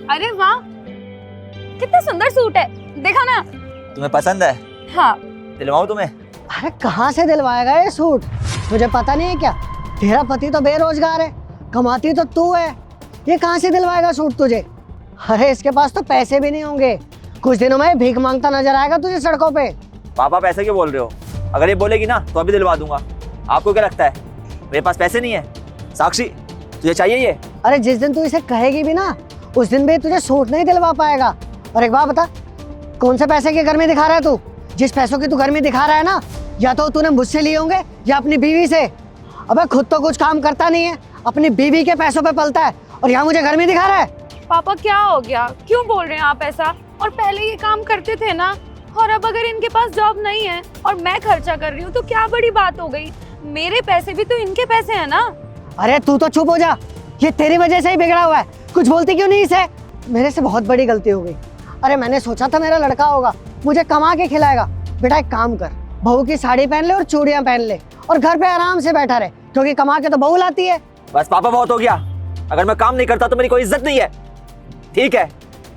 अरे वाह, कितना सुंदर सूट है, देखा ना। तुम्हें पसंद है? हाँ। दिलवाऊं तुम्हें? अरे कहाँ से दिलवाएगा ये सूट? तुझे पता नहीं है क्या? तेरा पति तो बेरोजगार है, कमाती तो तू है। ये कहाँ से दिलवाएगा सूट तुझे? अरे इसके पास तो पैसे भी नहीं होंगे। कुछ दिनों में भीख मांगता नजर आएगा तुझे सड़कों पे। पापा पैसे क्यों बोल रहे हो? अगर ये बोलेगी ना तो अभी दिलवा दूंगा। आपको क्या लगता है मेरे पास पैसे नहीं है? साक्षी, तुझे चाहिए ये? अरे जिस दिन तू इसे कहेगी भी ना, उस दिन भी तुझे सूट नहीं दिलवा पाएगा। और एक बात बता, कौन से पैसे की गर्मी दिखा रहा है तू? जिस पैसों की तू गर्मी दिखा रहा है ना, या तो तूने मुझसे लिए होंगे या अपनी बीवी से। अबे खुद तो कुछ काम करता नहीं है, अपनी बीवी के पैसों पे पलता है, और यहाँ मुझे गर्मी दिखा रहा है। पापा क्या हो गया, क्यों बोल रहे हैं आप ऐसा? और पहले ये काम करते थे ना, और अब अगर इनके पास जॉब नहीं है और मैं खर्चा कर रही हूँ तो क्या बड़ी बात हो गई? मेरे पैसे भी तो इनके पैसे हैं ना। अरे तू तो चुप हो जा, ये तेरी वजह से ही बिगड़ा हुआ है। कुछ बोलती क्यों नहीं इसे? मेरे से बहुत बड़ी गलती हो गई। अरे मैंने सोचा था मेरा लड़का होगा, मुझे कमा के खिलाएगा। बेटा एक काम कर, बहू की साड़ी पहन ले और चूड़ियां पहन ले, और घर पे आराम से बैठा रहे, क्योंकि कमा के तो बहू लाती है। बस पापा, बहुत हो गया। अगर मैं काम नहीं करता तो मेरी कोई इज्जत नहीं है, ठीक है?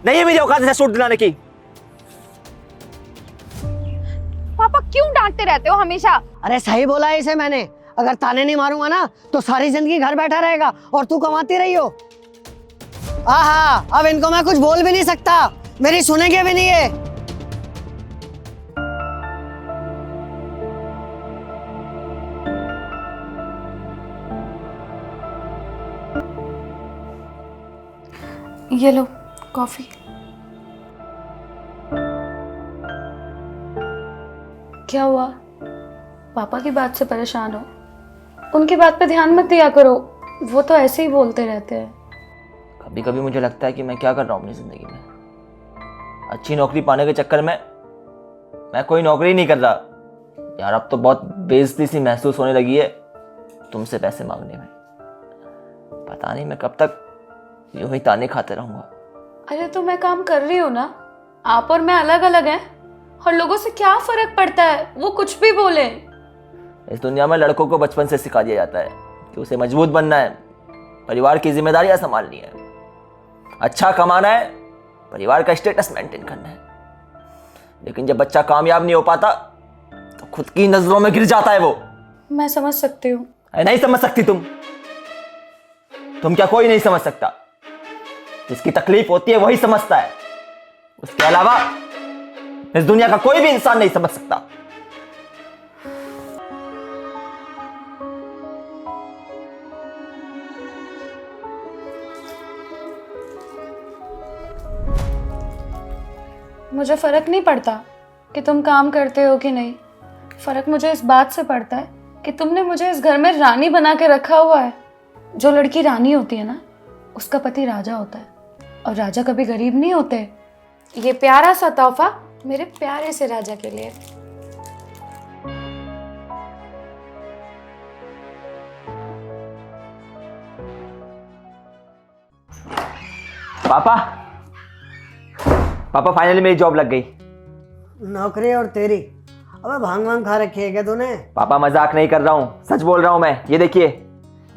नहीं है मेरी औकात से सूट दिलाने की। पापा क्यों डांटते रहते हो हमेशा? अरे सही बोला है इसे मैंने, अगर ताने नहीं मारूंगा ना तो सारी जिंदगी घर बैठा रहेगा और तू कमाती रही हो। आहा, अब इनको मैं कुछ बोल भी नहीं सकता, मेरी सुनेंगे भी नहीं है। ये लो कॉफी। क्या हुआ? पापा की बात से परेशान हो? उनकी बात पे ध्यान मत दिया करो, वो तो ऐसे ही बोलते रहते हैं। कभी कभी मुझे लगता है कि मैं क्या कर रहा हूँ अपनी जिंदगी में। अच्छी नौकरी पाने के चक्कर में मैं कोई नौकरी नहीं कर रहा। यार अब तो बहुत बेइज्जती सी महसूस होने लगी है तुमसे पैसे मांगने में। पता नहीं मैं कब तक यूं ही ताने खाते रहूंगा। अरे तो मैं काम कर रही हूँ ना, आप और मैं अलग अलग हैं, और लोगों से क्या फर्क पड़ता है वो कुछ भी बोले। इस दुनिया में लड़कों को बचपन से सिखा दिया जाता है कि उसे मजबूत बनना है, परिवार की जिम्मेदारियां संभालनी है, अच्छा कमाना है, परिवार का स्टेटस मेंटेन करना है। लेकिन जब बच्चा कामयाब नहीं हो पाता तो खुद की नजरों में गिर जाता है वो। मैं समझ सकती हूँ। नहीं समझ सकती तुम क्या कोई नहीं समझ सकता? जिसकी तकलीफ होती है वही समझता है, उसके अलावा इस दुनिया का कोई भी इंसान नहीं समझ सकता। मुझे फर्क नहीं पड़ता कि तुम काम करते हो कि नहीं। फर्क मुझे इस बात से पड़ता है कि तुमने मुझे इस घर में रानी बना के रखा हुआ है। जो लड़की रानी होती है ना, उसका पति राजा होता है, और राजा कभी गरीब नहीं होते। ये प्यारा सा तोहफा मेरे प्यारे से राजा के लिए। पापा, पापा फाइनली मेरी जॉब लग गई। नौकरी और तेरी, अबे भांग भांग खा रखी है क्या तूने? पापा मजाक नहीं कर रहा हूँ, सच बोल रहा हूँ मैं। ये देखिए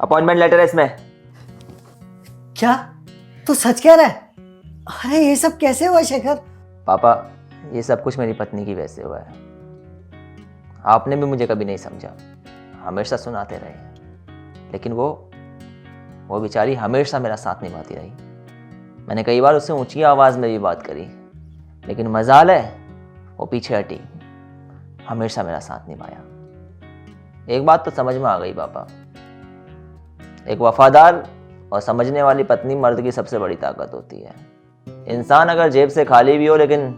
अपॉइंटमेंट लेटर है इसमें। क्या तू सच कह रहा है? अरे ये सब कैसे हुआ शेखर? पापा ये सब कुछ मेरी पत्नी की वजह से हुआ है। आपने भी मुझे कभी नहीं समझा, हमेशा सुनाते रहे, लेकिन वो बेचारी हमेशा मेरा साथ निभाती रही। मैंने कई बार उससे ऊंची आवाज़ में भी बात करी, लेकिन मजाल है वो पीछे हटी, हमेशा मेरा साथ निभाया। एक बात तो समझ में आ गई पापा, एक वफादार और समझने वाली पत्नी मर्द की सबसे बड़ी ताकत होती है। इंसान अगर जेब से खाली भी हो लेकिन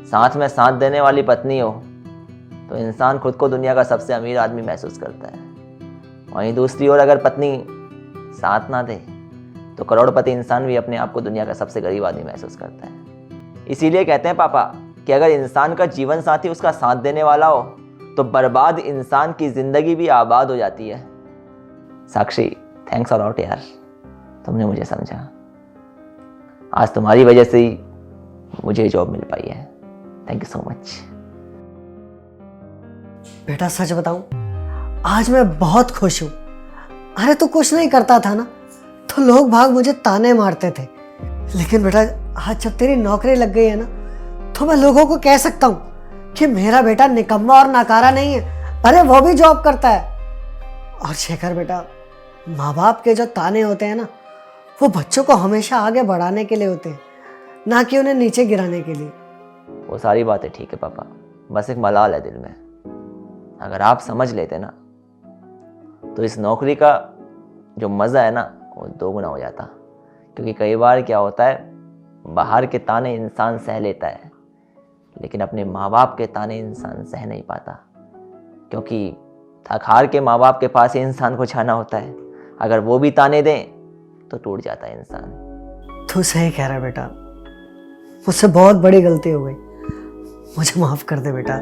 साथ में साथ देने वाली पत्नी हो तो इंसान खुद को दुनिया का सबसे अमीर आदमी महसूस करता है। वहीं दूसरी ओर अगर पत्नी साथ ना दे तो करोड़पति इंसान भी अपने आप को दुनिया का सबसे गरीब आदमी महसूस करता है। इसीलिए कहते हैं पापा कि अगर इंसान का जीवन साथी उसका साथ देने वाला हो तो बर्बाद इंसान की जिंदगी भी आबाद हो जाती है। साक्षी, थैंक्स अ लॉट यार, तुमने मुझे समझा। आज तुम्हारी वजह से ही मुझे जॉब मिल पाई है। Thank you so much. बेटा सच बताऊं, आज मैं बहुत खुश हूं। अरे तू कुछ नहीं करता था ना तो लोग भाग मुझे ताने मारते थे, लेकिन बेटा आज जब तेरी नौकरी लग गई है ना, तो मैं लोगों को कह सकता हूँ कि मेरा बेटा निकम्मा और नाकारा नहीं है। अरे वो भी जॉब करता है। और शेखर बेटा, माँ बाप के जो ताने होते हैं ना, वो बच्चों को हमेशा आगे बढ़ाने के लिए होते हैं, ना कि उन्हें नीचे गिराने के लिए। वो सारी बातें ठीक है पापा, बस एक मलाल है दिल में। अगर आप समझ लेते ना तो इस नौकरी का जो मज़ा है ना वो 2 गुना हो जाता। क्योंकि कई बार क्या होता है, बाहर के ताने इंसान सह लेता है, लेकिन अपने माँ बाप के ताने इंसान सह नहीं पाता। क्योंकि थक हार के माँ बाप के पास ही इंसान को जाना होता है। अगर वो भी ताने दें तो टूट जाता है इंसान। तू सही कह रहा है बेटा, मुझसे बहुत बड़ी गलती हो गई, मुझे माफ़ कर दे बेटा।